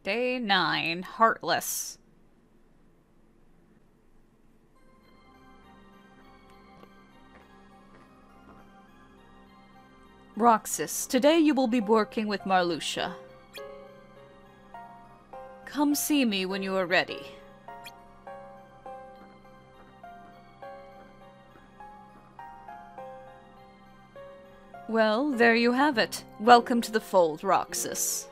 Day 9. Heartless. Roxas, today you will be working with Marluxia. Come see me when you are ready. Well, there you have it. Welcome to the fold, Roxas.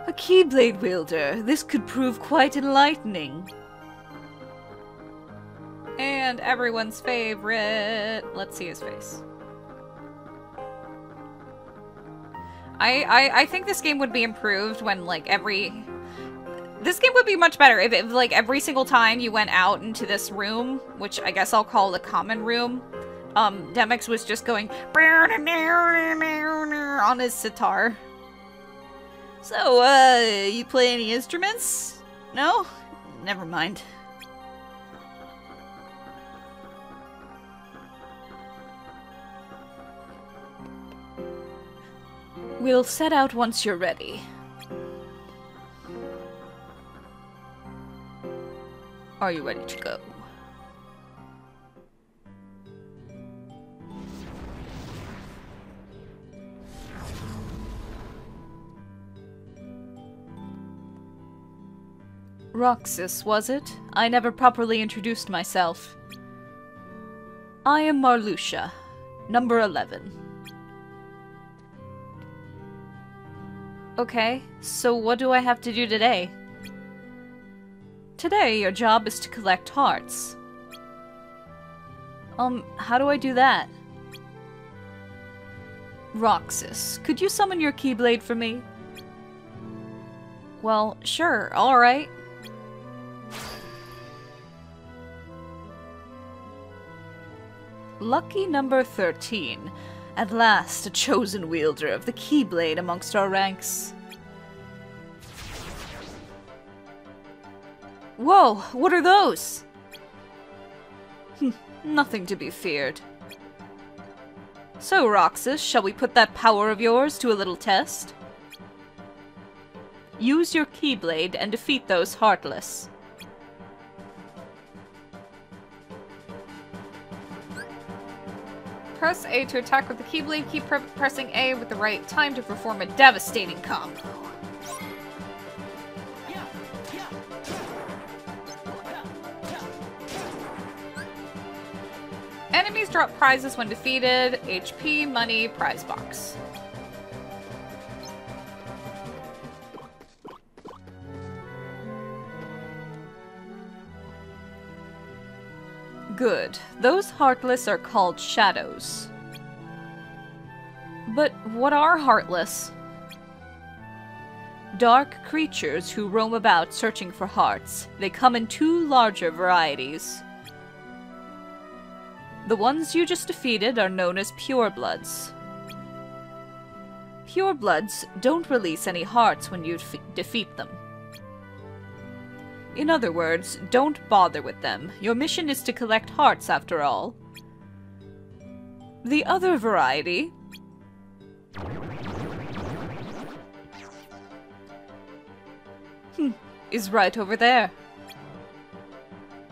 A Keyblade wielder. This could prove quite enlightening. And everyone's favorite. Let's see his face. I think this game would be improved when, like, this game would be much better if, like, every single time you went out into this room, which I guess I'll call the common room, Demyx was just going on his sitar. So, you play any instruments? No? Never mind. We'll set out once you're ready. Are you ready to go? Roxas, was it? I never properly introduced myself. I am Marluxia, number 11. Okay, so what do I have to do today? Today, your job is to collect hearts. How do I do that? Roxas, could you summon your Keyblade for me? Well, sure, alright. Lucky number 13. At last, a chosen wielder of the Keyblade amongst our ranks. Whoa, what are those? Nothing to be feared. So, Roxas, shall we put that power of yours to a little test? Use your Keyblade and defeat those Heartless. Press A to attack with the Keyblade. Keep pressing A with the right time to perform a devastating combo. Enemies drop prizes when defeated. HP, money, prize box. Good. Those Heartless are called shadows. But what are Heartless? Dark creatures who roam about searching for hearts. They come in two larger varieties. The ones you just defeated are known as purebloods. Purebloods don't release any hearts when you defeat them. In other words, don't bother with them. Your mission is to collect hearts, after all. The other variety... is right over there.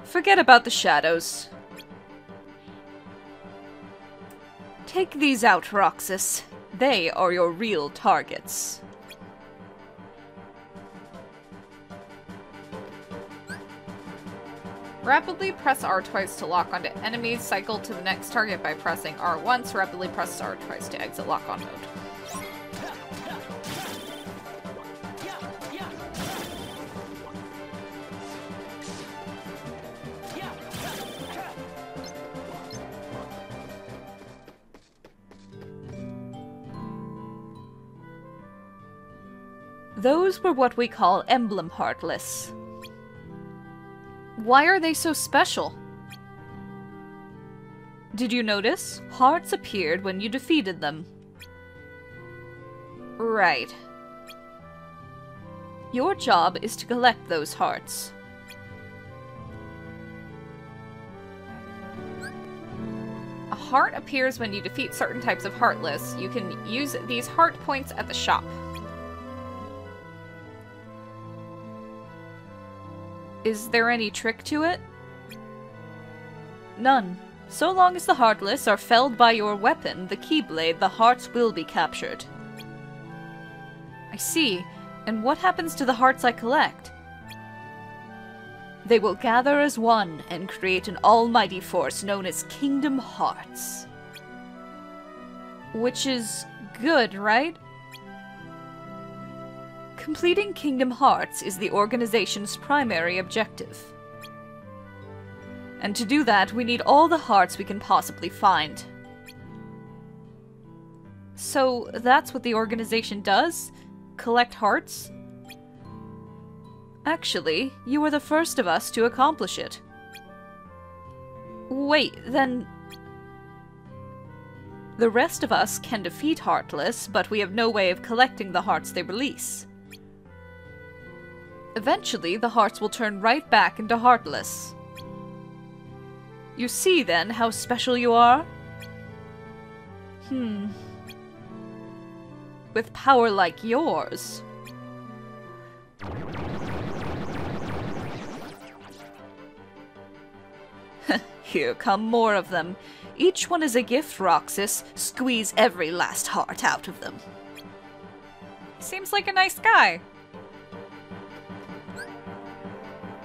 Forget about the shadows. Take these out, Roxas. They are your real targets. Rapidly press R twice to lock onto enemies. Cycle to the next target by pressing R once. Rapidly press R twice to exit lock-on mode. Those were what we call emblem Heartless. Why are they so special? Did you notice? Hearts appeared when you defeated them. Right. Your job is to collect those hearts. heart appears when you defeat certain types of Heartless. You can use these heart points at the shop. Is there any trick to it? None. So long as the Heartless are felled by your weapon, the Keyblade, the hearts will be captured. I see. And what happens to the hearts I collect? They will gather as one and create an almighty force known as Kingdom Hearts. Which is good, right? Completing Kingdom Hearts is the organization's primary objective. And to do that, we need all the hearts we can possibly find. So that's what the organization does? Collect hearts? Actually, you were the first of us to accomplish it. Wait, then... The rest of us can defeat Heartless, but we have no way of collecting the hearts they release. Eventually, the hearts will turn right back into Heartless. You see, then, how special you are? With power like yours... Here come more of them. Each one is a gift, Roxas. Squeeze every last heart out of them. Seems like a nice guy.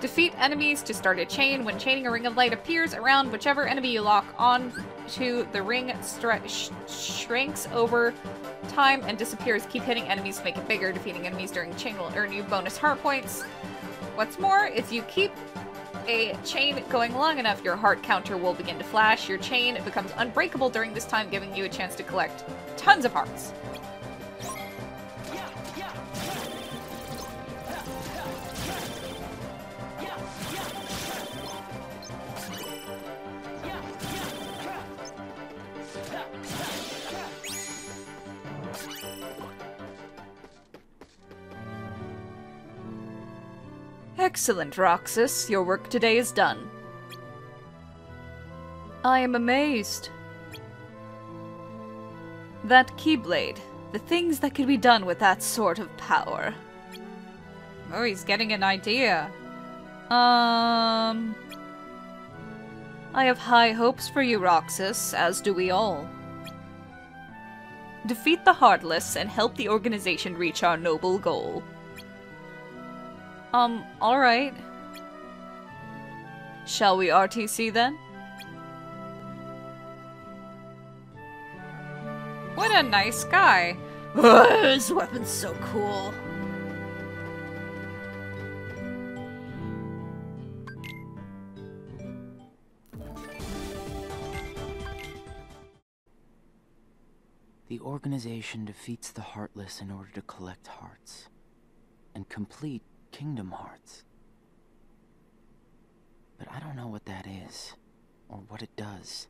Defeat enemies to start a chain. When chaining, a ring of light appears around whichever enemy you lock on to. The ring shrinks over time and disappears. Keep hitting enemies to make it bigger. Defeating enemies during chain will earn you bonus heart points. What's more, if you keep a chain going long enough, your heart counter will begin to flash. Your chain becomes unbreakable during this time, giving you a chance to collect tons of hearts. Excellent, Roxas. Your work today is done. I am amazed. That Keyblade. The things that could be done with that sort of power. Oh, he's getting an idea. I have high hopes for you, Roxas, as do we all. Defeat the Heartless and help the organization reach our noble goal. Alright. Shall we RTC then? What a nice guy. His weapon's so cool. The organization defeats the Heartless in order to collect hearts and complete Kingdom Hearts. But I don't know what that is, or what it does.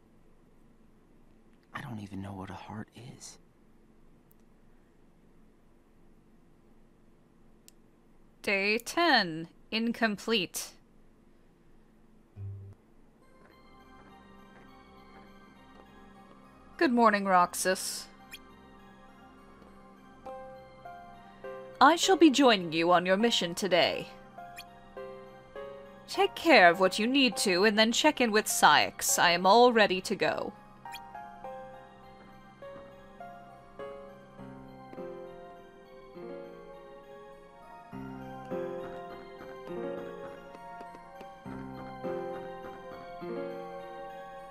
I don't even know what a heart is. Day 10. Incomplete. Good morning, Roxas. I shall be joining you on your mission today. Take care of what you need to, and then check in with Sykes. I am all ready to go.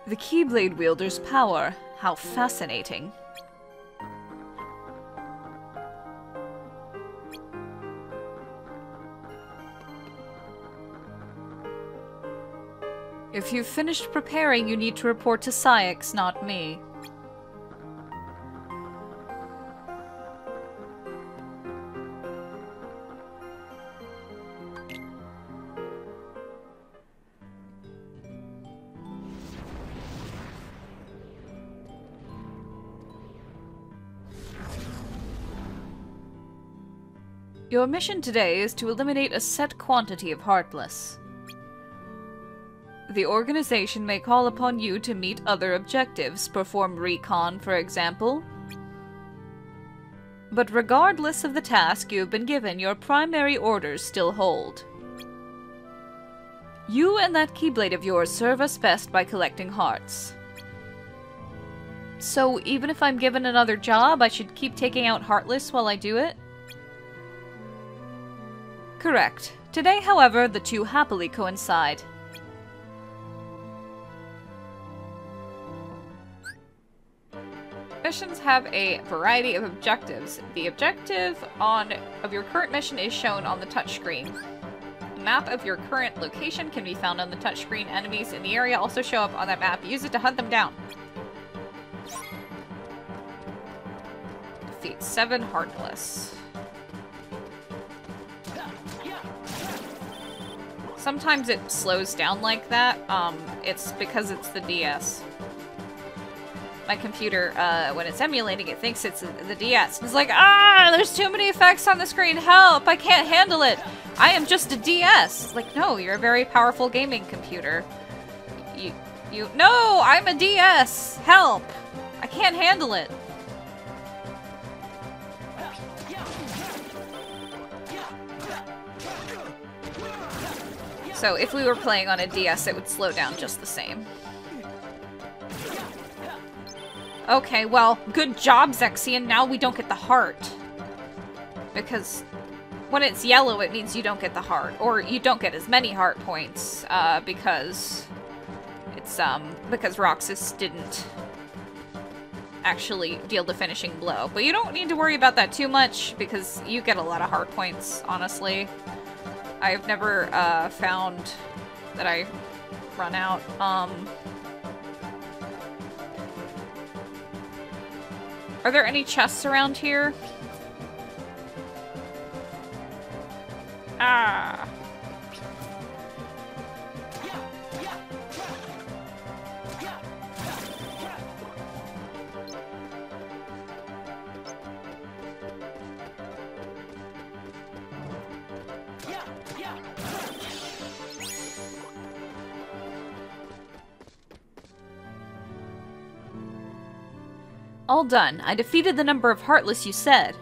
The Keyblade wielder's power. How fascinating. If you've finished preparing, you need to report to Sykes, not me. Your mission today is to eliminate a set quantity of Heartless. the organization may call upon you to meet other objectives, perform recon, for example. But regardless of the task you have been given, your primary orders still hold. You and that Keyblade of yours serve us best by collecting hearts. So even if I'm given another job, I should keep taking out Heartless while I do it? Correct. Today, however, the two happily coincide. Missions have a variety of objectives. The objective of your current mission is shown on the touchscreen. A map of your current location can be found on the touchscreen. Enemies in the area also show up on that map. Use it to hunt them down. Defeat 7 Heartless. Sometimes it slows down like that. It's because it's the DS. My computer, when it's emulating, it thinks it's the DS. It's like, ah, there's too many effects on the screen. Help, I can't handle it. I am just a DS. It's like, no, you're a very powerful gaming computer. No, I'm a DS. Help, I can't handle it. So if we were playing on a DS, it would slow down just the same. Okay, well, good job, Zexion. Now we don't get the heart. Because when it's yellow, it means you don't get the heart. Or you don't get as many heart points, because it's, because Roxas didn't actually deal the finishing blow. But you don't need to worry about that too much, because you get a lot of heart points, honestly. I've never, found that I run out. Are there any chests around here? Ah. All done. I defeated the number of Heartless you said.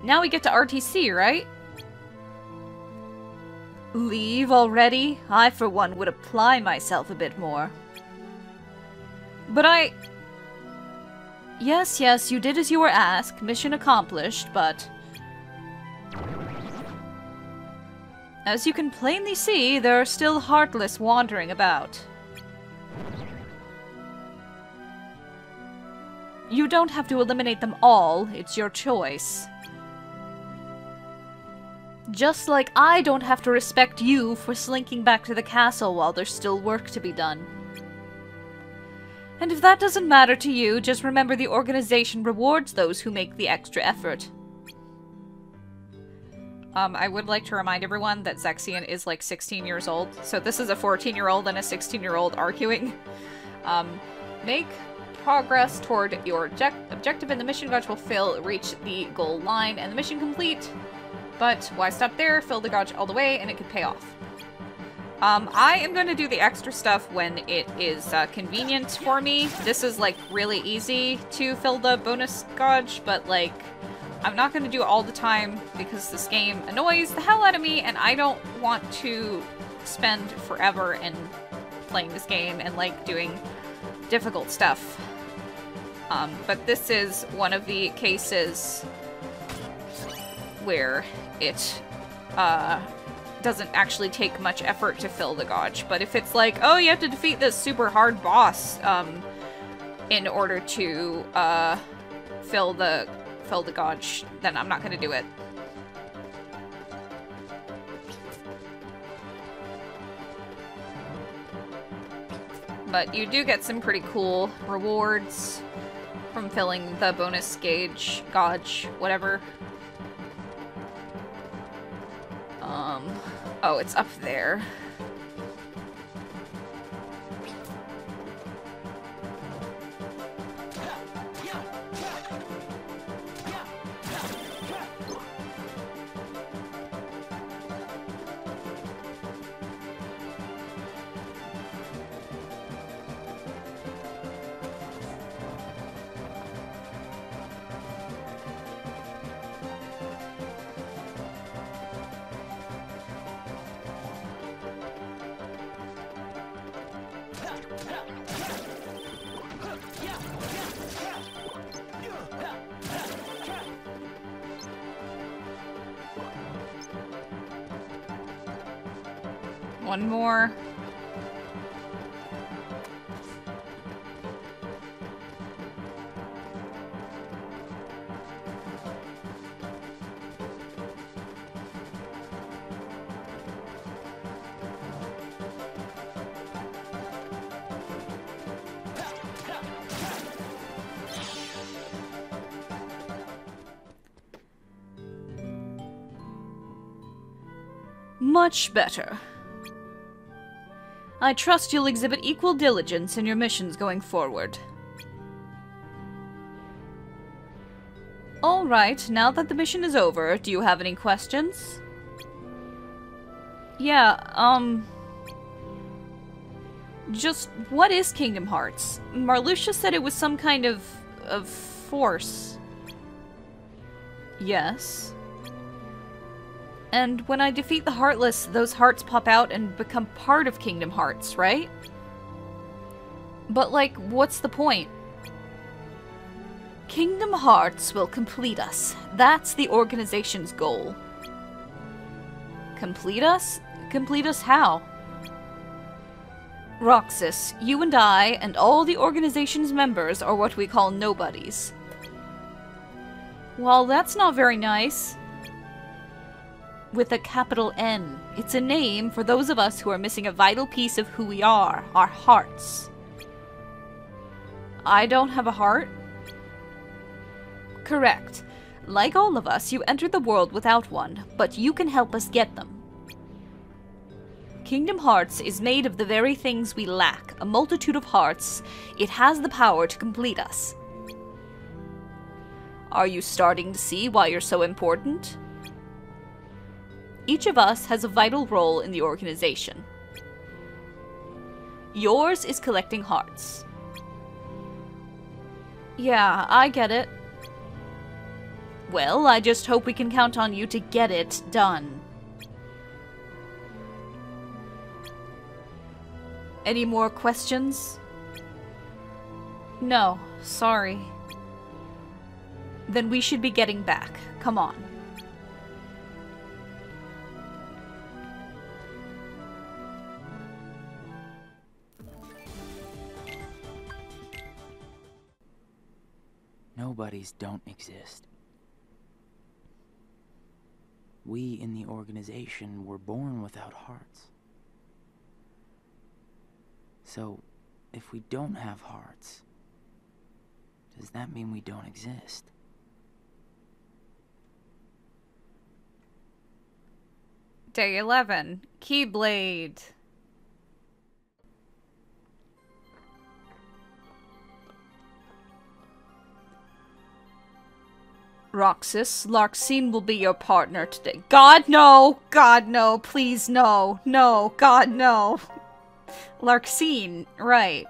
Now we get to RTC, right? Leave already? I, for one, would apply myself a bit more. But Yes, you did as you were asked. Mission accomplished, but... As you can plainly see, there are still Heartless wandering about. You don't have to eliminate them all, it's your choice. Just like I don't have to respect you for slinking back to the castle while there's still work to be done. And if that doesn't matter to you, just remember the organization rewards those who make the extra effort. I would like to remind everyone that Zexion is like 16 years old, so this is a 14-year-old and a 16-year-old arguing. Make progress toward your objective and the mission gauge will reach the goal line and the mission complete. But why stop there? Fill the gauge all the way and it could pay off. I am going to do the extra stuff when it is convenient for me. This is like really easy to fill the bonus gauge, but like I'm not going to do it all the time because this game annoys the hell out of me and I don't want to spend forever in playing this game and like doing difficult stuff. But this is one of the cases where it doesn't actually take much effort to fill the gauge. But if it's like, oh, you have to defeat this super hard boss in order to fill the gauge, then I'm not going to do it. But you do get some pretty cool rewards from filling the bonus gauge, whatever. Oh, it's up there. One more. Much better. I trust you'll exhibit equal diligence in your missions going forward. Alright, now that the mission is over, do you have any questions? Yeah, just what is Kingdom Hearts? Marluxia said it was some kind of force. Yes. And when I defeat the Heartless, those hearts pop out and become part of Kingdom Hearts, right? But, like, what's the point? Kingdom Hearts will complete us. That's the organization's goal. Complete us? Complete us how? Roxas, you and I, and all the organization's members are what we call nobodies. Well, that's not very nice. With a capital N. It's a name for those of us who are missing a vital piece of who we are, our hearts. I don't have a heart? Correct. Like all of us, you entered the world without one, but you can help us get them. Kingdom Hearts is made of the very things we lack, a multitude of hearts. It has the power to complete us. Are you starting to see why you're so important? Each of us has a vital role in the organization. Yours is collecting hearts. Yeah, I get it. Well, I just hope we can count on you to get it done. Any more questions? No, sorry. Then we should be getting back. Come on. Nobodies don't exist. We in the organization were born without hearts. So, if we don't have hearts, does that mean we don't exist? Day 11. Keyblade. Roxas, Larxene will be your partner today. God, no! God, no! Please, no! No! God, no! Larxene, right,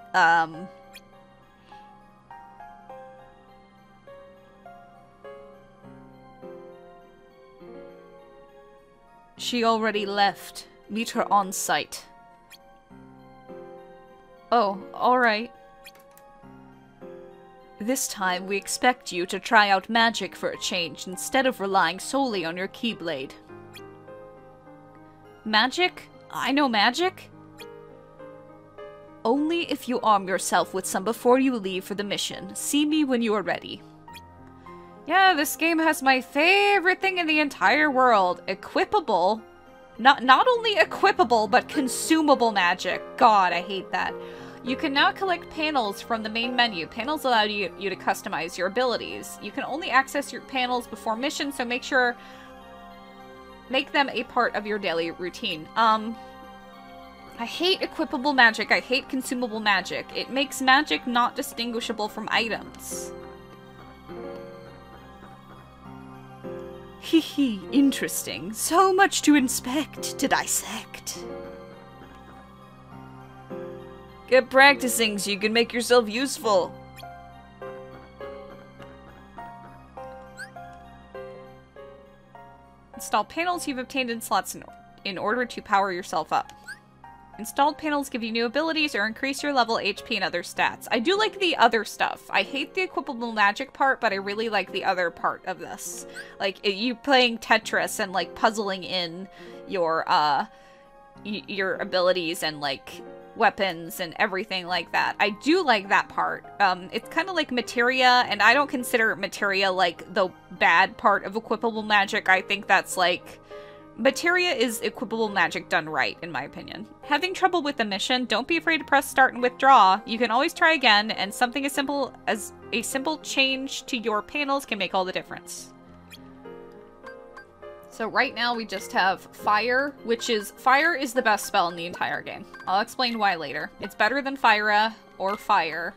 She already left. Meet her on site. Oh, alright. This time, we expect you to try out magic for a change, instead of relying solely on your Keyblade. Magic? I know magic? Only if you arm yourself with some before you leave for the mission. See me when you are ready. Yeah, this game has my favorite thing in the entire world. Equipable. Not only equipable, but consumable magic. God, I hate that. You can now collect panels from the main menu. Panels allow you to customize your abilities. You can only access your panels before missions, so make them a part of your daily routine. I hate equipable magic. I hate consumable magic. It makes magic not distinguishable from items. Hehe, interesting. So much to inspect, to dissect. Get practicing so you can make yourself useful. Install panels you've obtained in slots in order to power yourself up. Installed panels give you new abilities or increase your level, HP, and other stats. I do like the other stuff. I hate the equipable magic part, but I really like the other part of this. Like, you playing Tetris and, like, puzzling in your your abilities and, like, weapons and everything like that. I do like that part. It's kind of like materia, and I don't consider materia, like, the bad part of equipable magic. I think that's, like... Materia is equipable magic done right, in my opinion. Having trouble with the mission? Don't be afraid to press start and withdraw. You can always try again, and something as simple as a simple change to your panels can make all the difference. So right now we just have Fire, Fire is the best spell in the entire game. I'll explain why later. It's better than Fyra or Fire.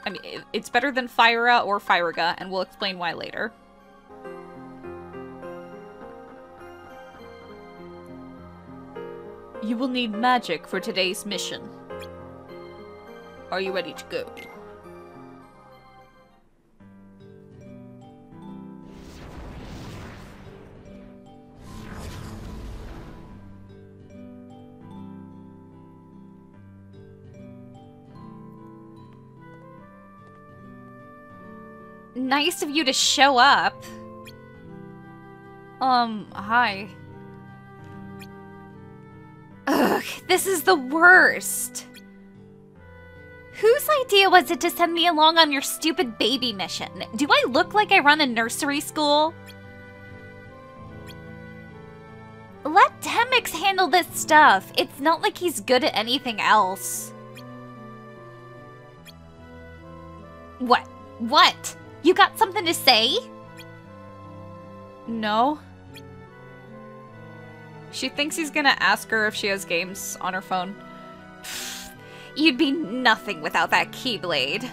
I mean, it's better than Fyra or Fyriga, and we'll explain why later. You will need magic for today's mission. Are you ready to go? Nice of you to show up. Hi. Ugh, this is the worst. Whose idea was it to send me along on your stupid baby mission? Do I look like I run a nursery school? Let Demyx handle this stuff. It's not like he's good at anything else. What? What? You got something to say? No. She thinks he's gonna ask her if she has games on her phone. You'd be nothing without that Keyblade.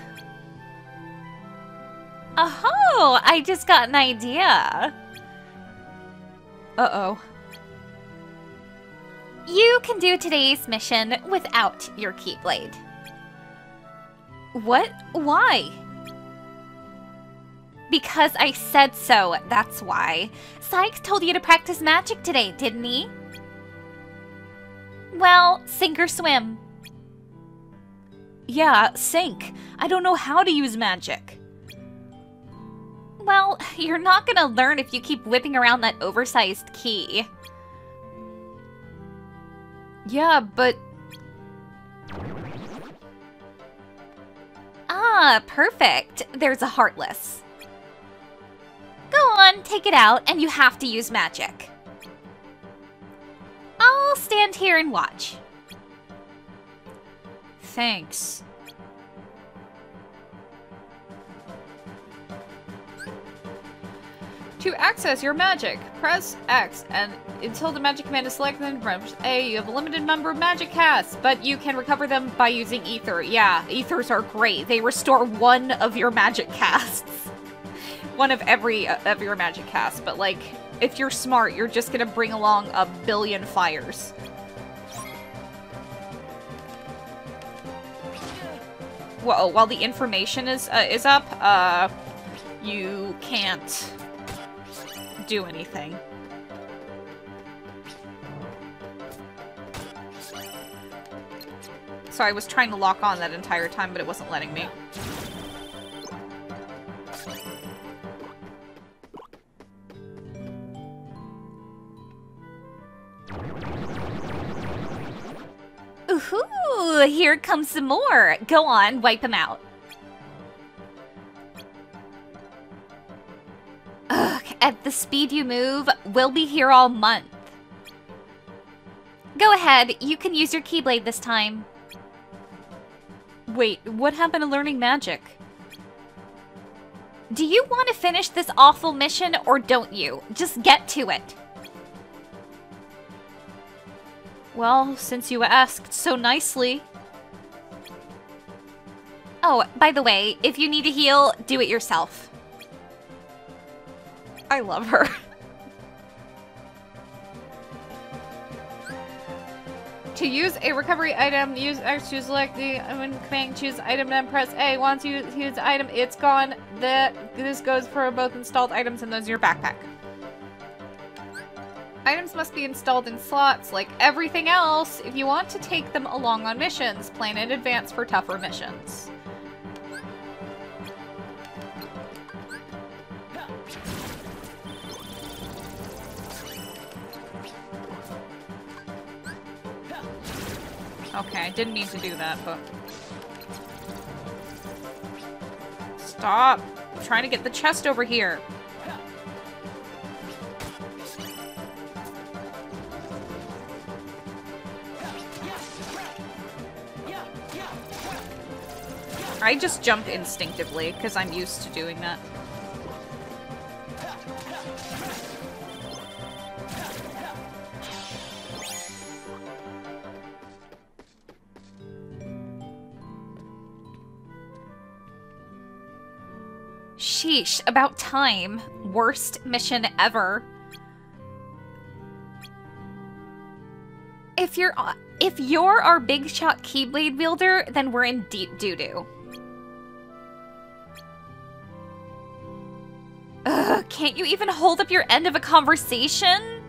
Oh, I just got an idea. Uh-oh. You can do today's mission without your Keyblade. What? Why? Because I said so, that's why. Sykes told you to practice magic today, didn't he? Well, sink or swim. Yeah, sink. I don't know how to use magic. Well, you're not gonna learn if you keep whipping around that oversized key. Yeah, but... Ah, perfect. There's a Heartless. Go on, take it out, and you have to use magic. I'll stand here and watch. Thanks. To access your magic, press X, and until the magic command is selected, then press A. You have a limited number of magic casts, but you can recover them by using Ether. Yeah, Ethers are great. They restore one of your magic casts. One of every of your magic casts, but like, if you're smart, you're just gonna bring along a billion fires. Whoa, while the information is up, you can't do anything. So I was trying to lock on that entire time, but it wasn't letting me. Ooh, here comes some more. Go on, wipe them out. Ugh, at the speed you move, we'll be here all month. Go ahead, you can use your Keyblade this time. Wait, what happened to learning magic? Do you want to finish this awful mission, or don't you? Just get to it. Well, since you asked so nicely. Oh, by the way, if you need to heal, do it yourself. I love her. To use a recovery item, use X to select the command, choose item, then press A. Once you use the item, it's gone. This goes for both installed items and those in your backpack. Items must be installed in slots like everything else if you want to take them along on missions. Plan in advance for tougher missions. Okay, I didn't mean to do that, but... Stop! I'm trying to get the chest over here. I just jump instinctively, because I'm used to doing that. Sheesh, about time. Worst mission ever. If you're our big shot Keyblade wielder, then we're in deep doo-doo. Ugh, can't you even hold up your end of a conversation?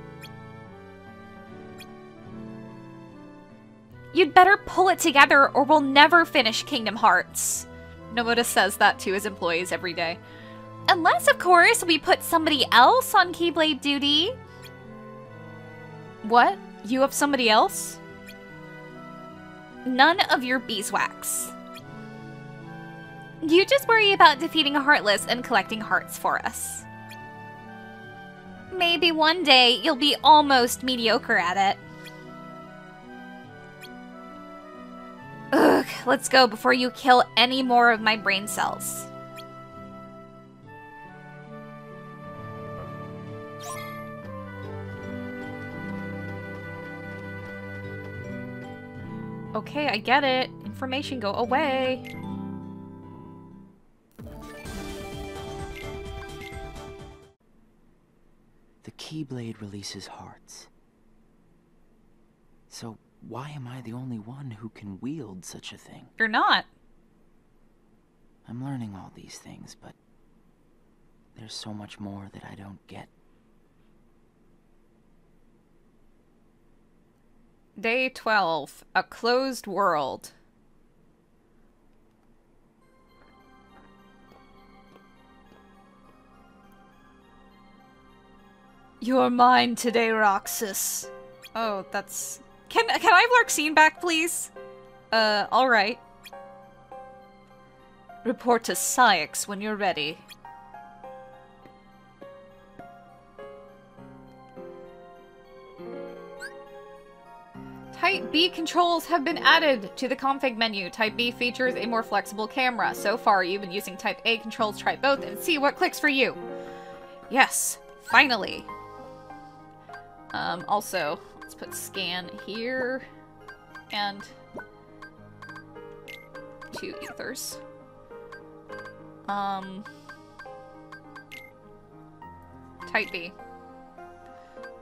You'd better pull it together or we'll never finish Kingdom Hearts. Nomura says that to his employees every day. Unless, of course, we put somebody else on Keyblade duty. What? You have somebody else? None of your beeswax. You just worry about defeating Heartless and collecting hearts for us. Maybe one day you'll be almost mediocre at it. Ugh, let's go before you kill any more of my brain cells. Okay, I get it. Information, go away. The Keyblade releases hearts. So why am I the only one who can wield such a thing? You're not. I'm learning all these things, but there's so much more that I don't get. Day 12. A closed world. You're mine today, Roxas. Oh, that's... Can I have Larxene back, please? Alright. Report to Syx when you're ready. Type B controls have been added to the config menu. Type B features a more flexible camera. So far, you've been using Type A controls. Try both and see what clicks for you. Yes, finally. Also, let's put scan here. And 2 ethers. Type B.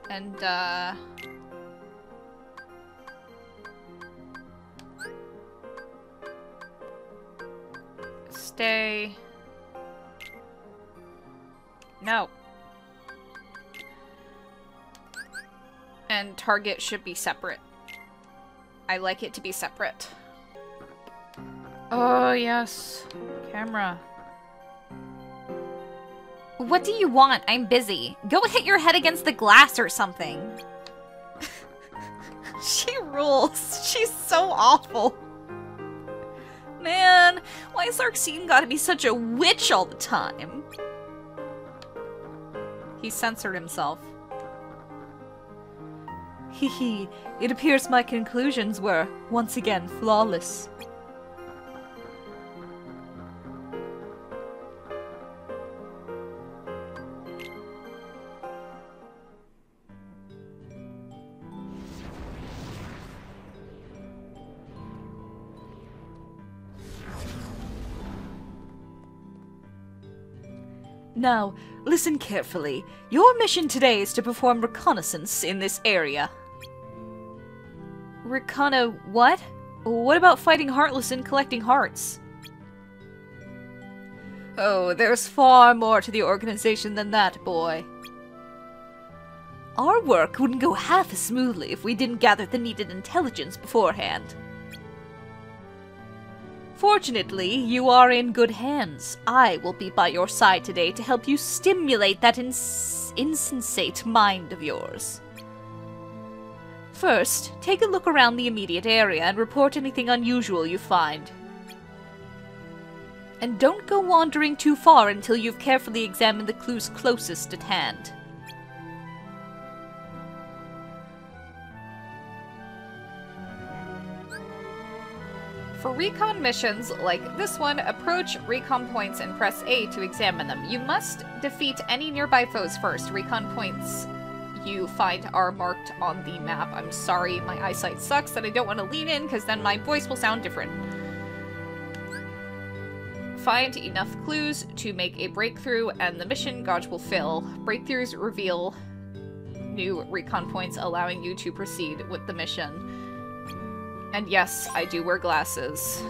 And, stay. No. And target should be separate. I like it to be separate. Oh, yes. Camera. What do you want? I'm busy. Go hit your head against the glass or something. She rules. She's so awful. Man, why's Larxene gotta be such a witch all the time? He censored himself. Hehe, it appears my conclusions were, once again, flawless. Now, listen carefully. Your mission today is to perform reconnaissance in this area. What? What about fighting Heartless and collecting hearts? Oh, there's far more to the organization than that, boy. Our work wouldn't go half as smoothly if we didn't gather the needed intelligence beforehand. Fortunately, you are in good hands. I will be by your side today to help you stimulate that insensate mind of yours. First, take a look around the immediate area and report anything unusual you find. And don't go wandering too far until you've carefully examined the clues closest at hand. For recon missions like this one, approach recon points and press A to examine them. You must defeat any nearby foes first. Recon points you find are marked on the map. I'm sorry, my eyesight sucks and I don't want to lean in because then my voice will sound different. Find enough clues to make a breakthrough and the mission gauge will fill. Breakthroughs reveal new recon points, allowing you to proceed with the mission. And yes, I do wear glasses.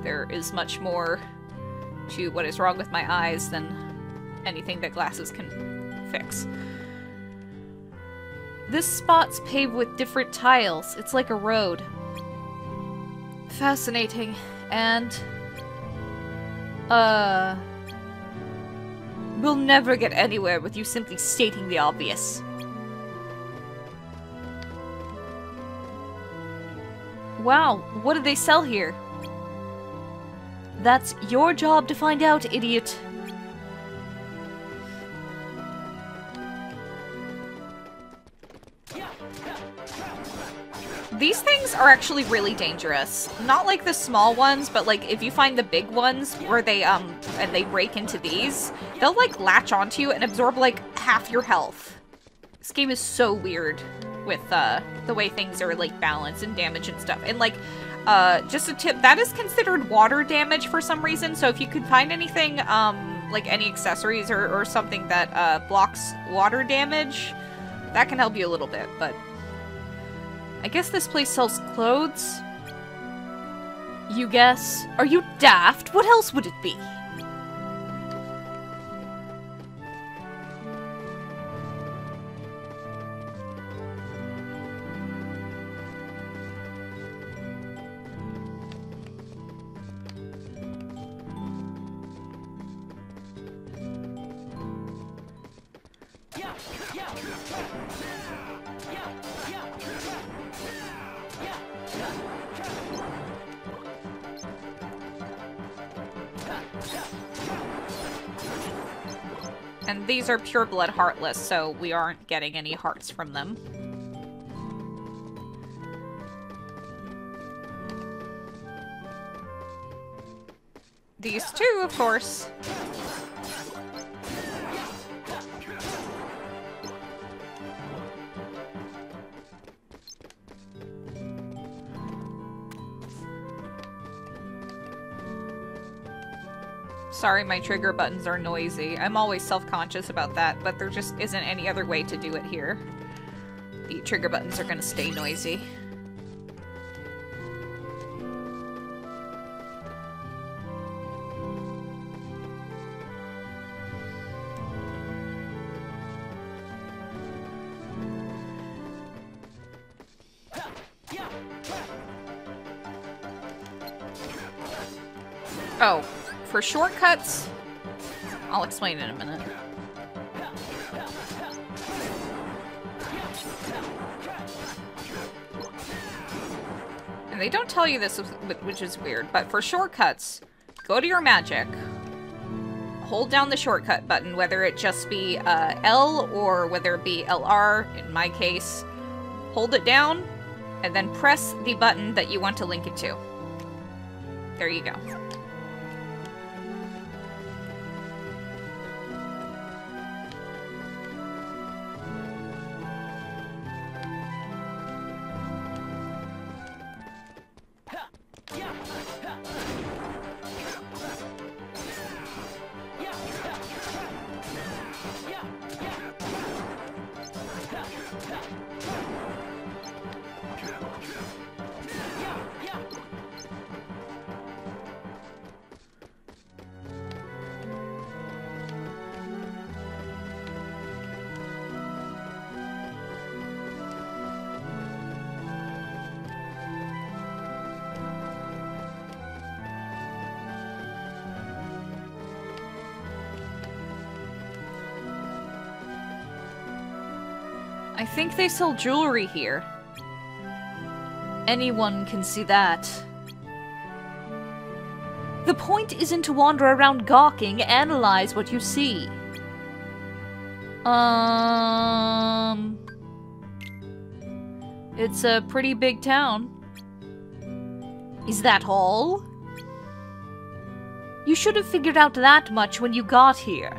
There is much more to what is wrong with my eyes than anything that glasses can fix. This spot's paved with different tiles. It's like a road. Fascinating. And we'll never get anywhere with you simply stating the obvious. Wow, what do they sell here? That's your job to find out, idiot. These things are actually really dangerous. Not like the small ones, but like if you find the big ones where they and they break into these, they'll like latch onto you and absorb like half your health. This game is so weird with the way things are like balanced and damage and stuff. And like just a tip, that is considered water damage for some reason. So if you could find anything like any accessories or something that blocks water damage, that can help you a little bit. But I guess this place sells clothes? You guess? Are you daft? What else would it be? And these are pure-blood Heartless, so we aren't getting any hearts from them. These two, of course. Sorry, my trigger buttons are noisy. I'm always self-conscious about that, but there just isn't any other way to do it here. The trigger buttons are gonna stay noisy. Oh. For shortcuts, I'll explain in a minute. And they don't tell you this, which is weird, but for shortcuts, go to your magic, hold down the shortcut button, whether it just be L or whether it be LR, in my case. Hold it down, and then press the button that you want to link it to. There you go. I think they sell jewelry here. Anyone can see that. The point isn't to wander around gawking, analyze what you see. It's a pretty big town. Is that all? You should have figured out that much when you got here.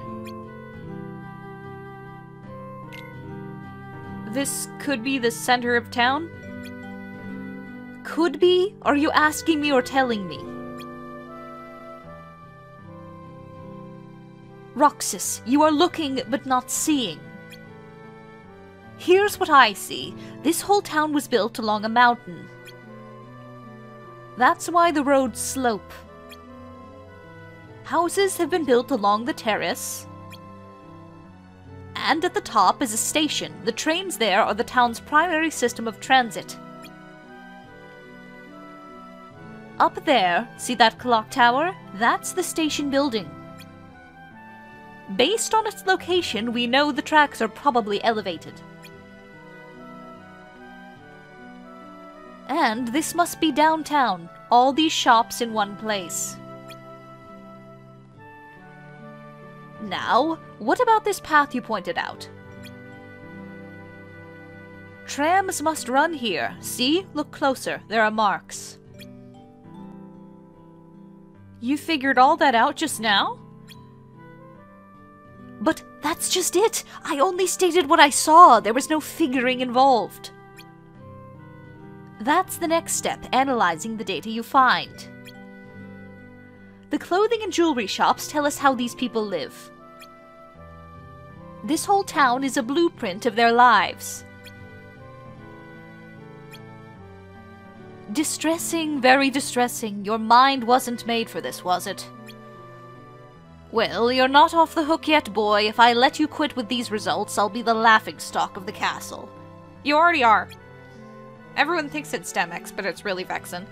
This could be the center of town? Could be? Are you asking me or telling me? Roxas, you are looking but not seeing. Here's what I see. This whole town was built along a mountain. That's why the roads slope. Houses have been built along the terrace. And at the top is a station. The trains there are the town's primary system of transit. Up there, see that clock tower? That's the station building. Based on its location, we know the tracks are probably elevated. And this must be downtown, all these shops in one place. Now, what about this path you pointed out? Trams must run here. See? Look closer. There are marks. You figured all that out just now? But that's just it! I only stated what I saw. There was no figuring involved. That's the next step, analyzing the data you find. The clothing and jewelry shops tell us how these people live. This whole town is a blueprint of their lives. Distressing, very distressing. Your mind wasn't made for this, was it? Well, you're not off the hook yet, boy. If I let you quit with these results, I'll be the laughingstock of the castle. You already are. Everyone thinks it's Demyx, but it's really Vexen.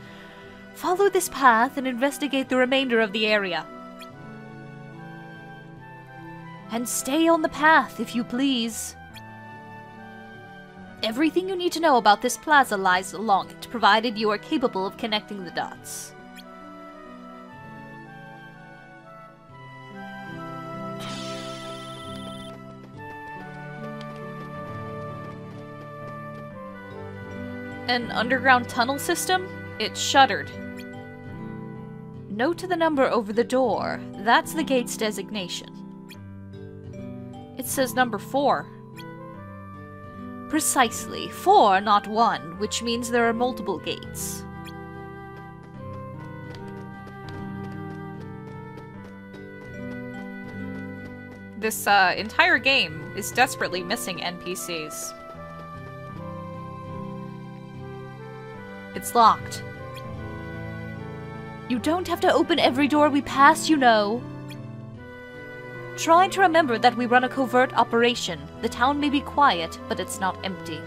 Follow this path and investigate the remainder of the area. And stay on the path, if you please. Everything you need to know about this plaza lies along it, provided you are capable of connecting the dots. An underground tunnel system? It's shuttered. Note the number over the door. That's the gate's designation. It says number 4. Precisely. 4, not 1, which means there are multiple gates. This entire game is desperately missing NPCs. It's locked. You don't have to open every door we pass, you know. Try to remember that we run a covert operation. The town may be quiet, but it's not empty.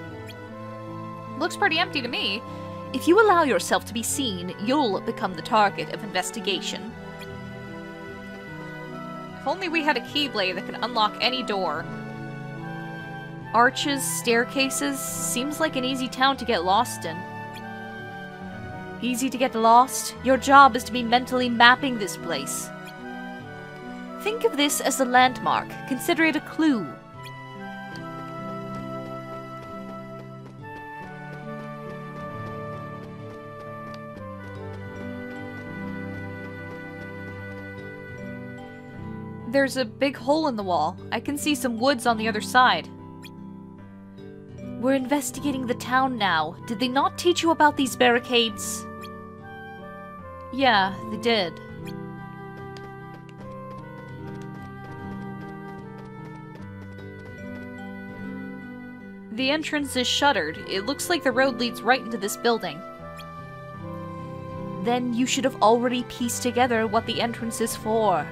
Looks pretty empty to me. If you allow yourself to be seen, you'll become the target of investigation. If only we had a Keyblade that could unlock any door. Arches, staircases, seems like an easy town to get lost in. Easy to get lost? Your job is to be mentally mapping this place. Think of this as a landmark. Consider it a clue. There's a big hole in the wall. I can see some woods on the other side. We're investigating the town now. Did they not teach you about these barricades? Yeah, they did. The entrance is shuttered. It looks like the road leads right into this building. Then you should have already pieced together what the entrance is for.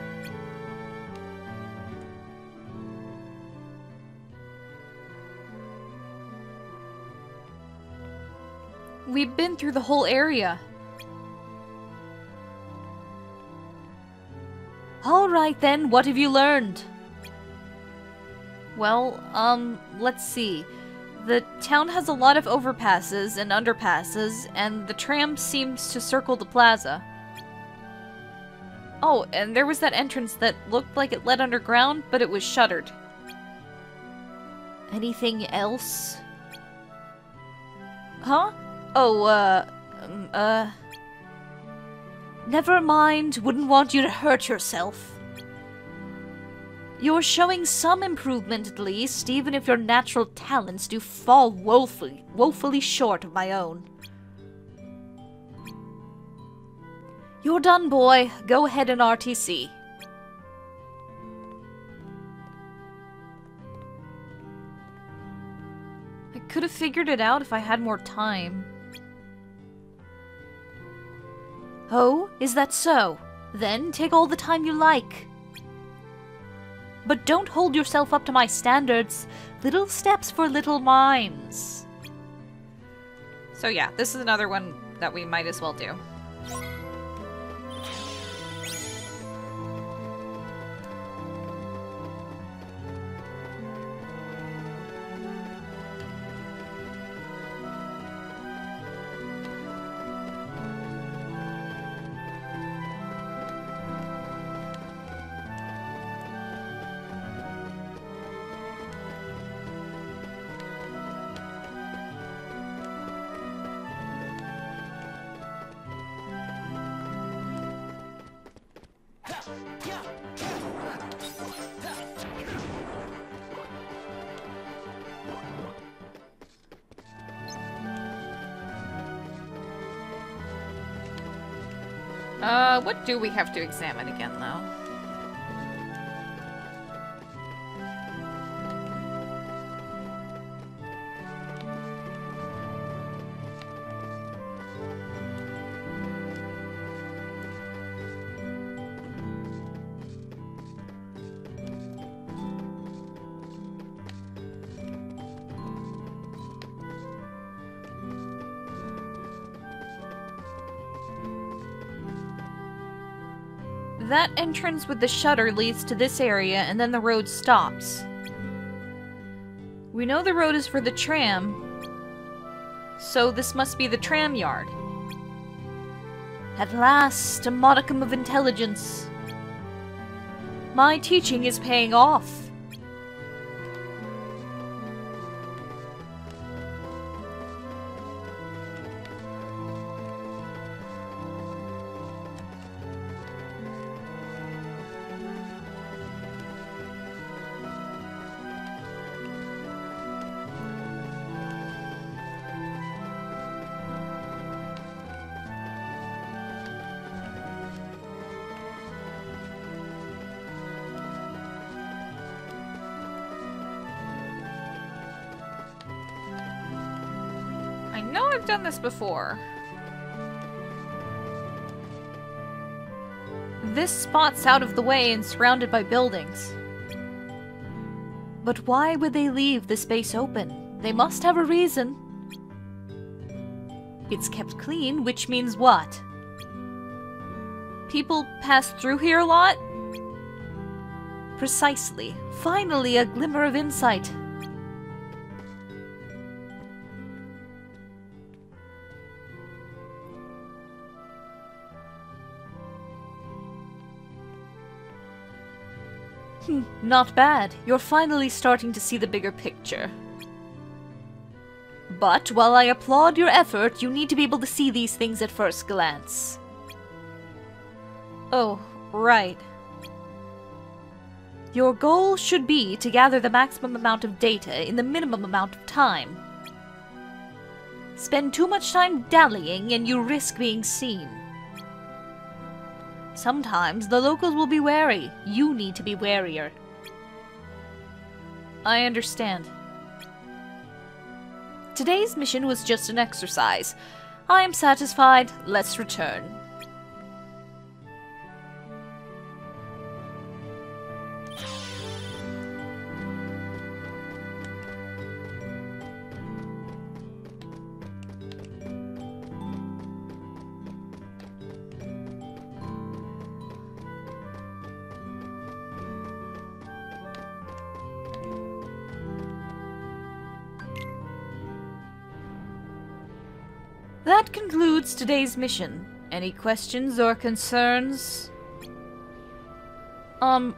We've been through the whole area. Alright then, what have you learned? Well, let's see. The town has a lot of overpasses and underpasses, and the tram seems to circle the plaza. Oh, and there was that entrance that looked like it led underground, but it was shuttered. Anything else? Huh? Oh, never mind, wouldn't want you to hurt yourself. You're showing some improvement at least, even if your natural talents do fall woefully short of my own. You're done, boy. Go ahead and RTC. I could have figured it out if I had more time. Oh, is that so? Then take all the time you like. But don't hold yourself up to my standards. Little steps for little minds. So yeah, this is another one that we might as well do. What do we have to examine again, though? That entrance with the shutter leads to this area, and then the road stops. We know the road is for the tram, so this must be the tram yard. At last, a modicum of intelligence. My teaching is paying off. I know I've done this before. This spot's out of the way and surrounded by buildings. But why would they leave the space open? They must have a reason. It's kept clean, which means what? People pass through here a lot? Precisely. Finally, a glimmer of insight. Not bad. You're finally starting to see the bigger picture. But while I applaud your effort, you need to be able to see these things at first glance. Oh, right. Your goal should be to gather the maximum amount of data in the minimum amount of time. Spend too much time dallying and you risk being seen. Sometimes the locals will be wary. You need to be warier. I understand. Today's mission was just an exercise. I am satisfied. Let's return. That concludes today's mission. Any questions or concerns? How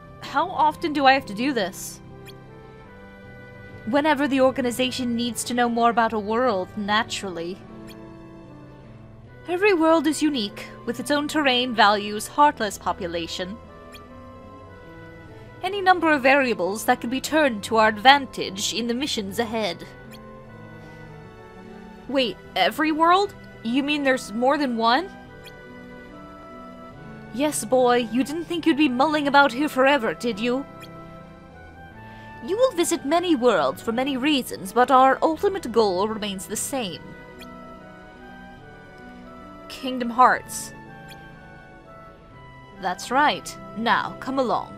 often do I have to do this? Whenever the organization needs to know more about a world, naturally. Every world is unique, with its own terrain, values, Heartless population. Any number of variables that can be turned to our advantage in the missions ahead. Wait, every world? You mean there's more than one? Yes, boy, you didn't think you'd be mulling about here forever, did you? You will visit many worlds for many reasons, but our ultimate goal remains the same. Kingdom Hearts. That's right. Now, come along.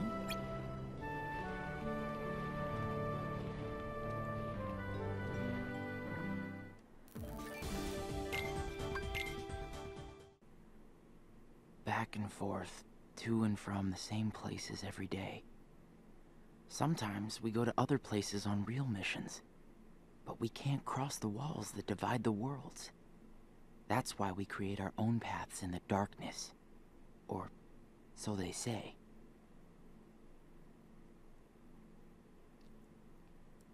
Back and forth, to and from the same places every day. Sometimes we go to other places on real missions, but we can't cross the walls that divide the worlds. That's why we create our own paths in the darkness. Or so they say.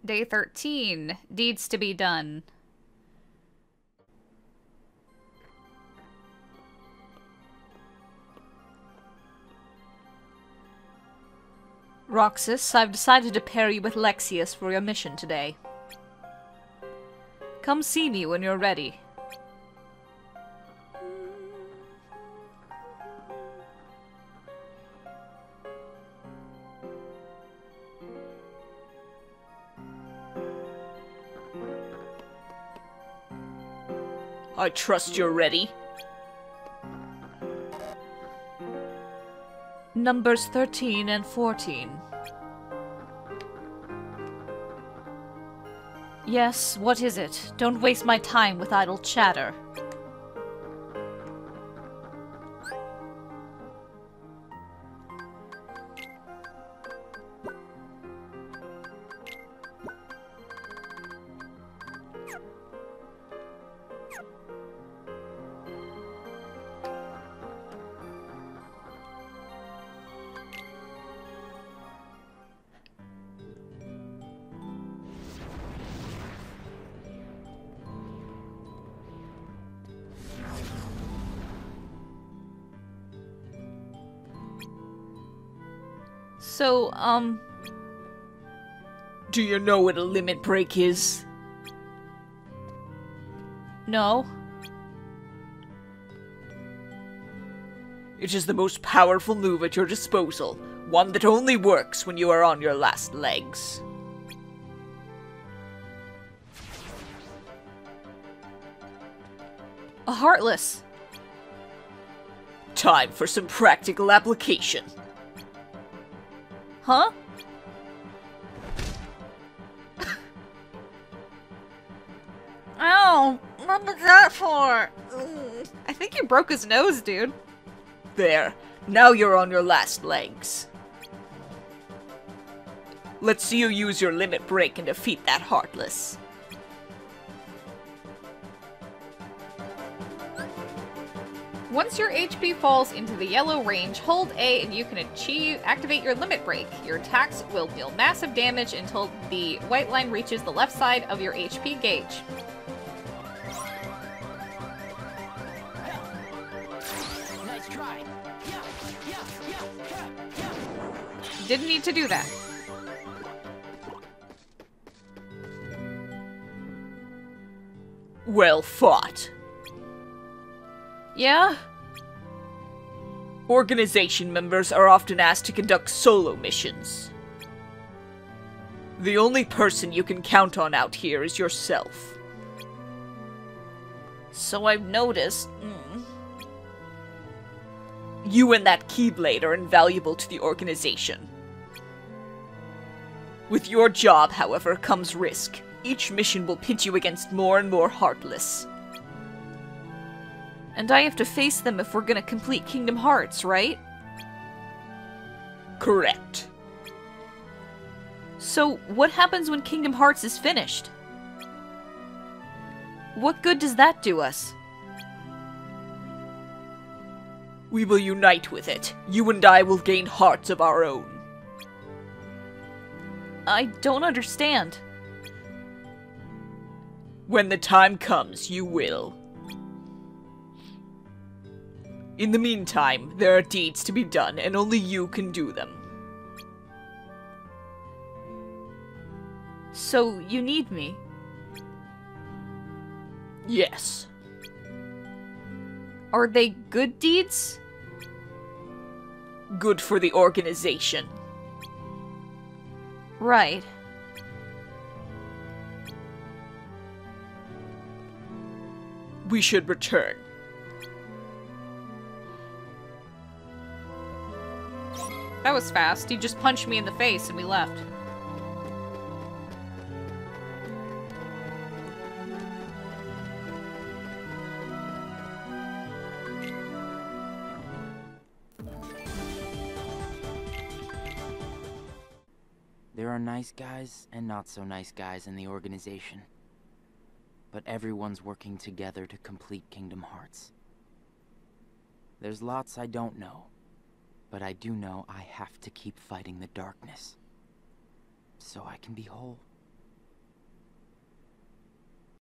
Day 13. Deeds to be done. Roxas, I've decided to pair you with Lexius for your mission today. Come see me when you're ready. I trust you're ready. Numbers 13 and 14. Yes, what is it? Don't waste my time with idle chatter. So, do you know what a limit break is? No. It is the most powerful move at your disposal, one that only works when you are on your last legs. A Heartless. Time for some practical application. Huh? Ow! What was that for? I think you broke his nose, dude. There. Now you're on your last legs. Let's see you use your limit break and defeat that Heartless. Once your HP falls into the yellow range, hold A and you can activate your limit break. Your attacks will deal massive damage until the white line reaches the left side of your HP gauge. Nice try. Didn't need to do that. Well fought. Yeah? Organization members are often asked to conduct solo missions. The only person you can count on out here is yourself. So I've noticed. You and that Keyblade are invaluable to the organization. With your job, however, comes risk. Each mission will pit you against more and more Heartless. And I have to face them if we're gonna complete Kingdom Hearts, right? Correct. So, what happens when Kingdom Hearts is finished? What good does that do us? We will unite with it. You and I will gain hearts of our own. I don't understand. When the time comes, you will. In the meantime, there are deeds to be done, and only you can do them. So, you need me? Yes. Are they good deeds? Good for the organization. Right. We should return. That was fast. He just punched me in the face and we left. There are nice guys and not so nice guys in the organization. But everyone's working together to complete Kingdom Hearts. There's lots I don't know, but I do know I have to keep fighting the darkness, so I can be whole.